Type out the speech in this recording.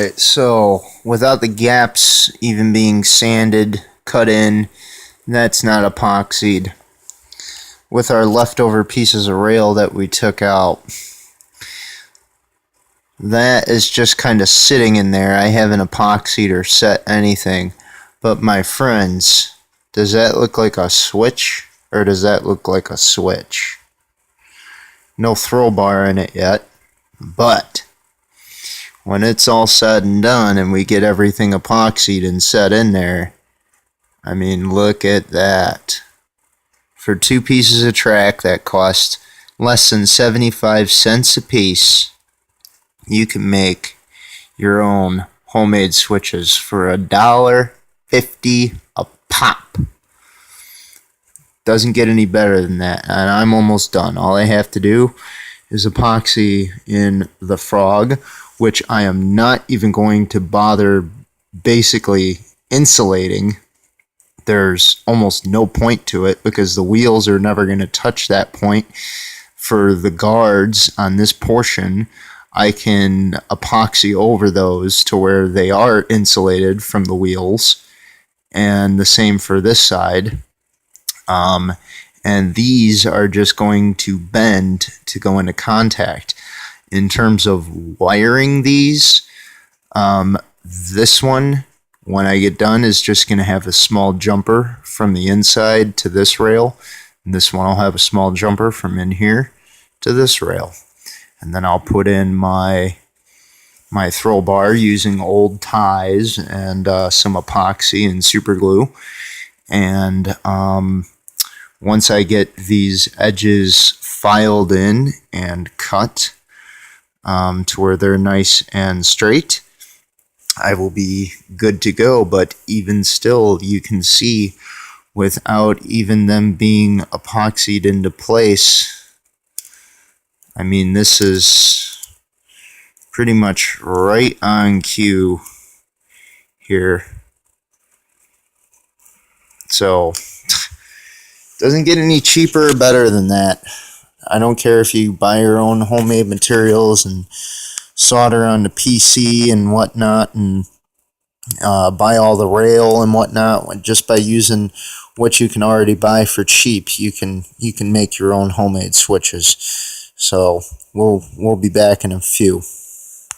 Right, so without the gaps even being sanded, cut in, that's not epoxied. With our leftover pieces of rail that we took out, that is just kind of sitting in there. I haven't epoxied or set anything. But my friends, does that look like a switch or does that look like a switch? No throw bar in it yet, but when it's all said and done and we get everything epoxied and set in there, I mean, look at that. For 2 pieces of track that cost less than 75 cents a piece, you can make your own homemade switches for $1.50 a pop. Doesn't get any better than that, and I'm almost done. All I have to do is epoxy in the frog, which I am not even going to bother basically insulating. There's almost no point to it because the wheels are never going to touch that point. For the guards on this portion, I can epoxy over those to where they are insulated from the wheels, and the same for this side. And these are just going to bend to go into contact. In terms of wiring these, this one, when I get done, is just going to have a small jumper from the inside to this rail. And this one will have a small jumper from in here to this rail. And then I'll put in my throw bar using old ties and some epoxy and super glue. And once I get these edges filed in and cut to where they're nice and straight, I will be good to go. But even still, you can see without even them being epoxied into place, I mean, this is pretty much right on cue here. So doesn't get any cheaper or better than that. I don't care if you buy your own homemade materials and solder on the PC and whatnot, and buy all the rail and whatnot. Just by using what you can already buy for cheap, you can make your own homemade switches. So we'll be back in a few.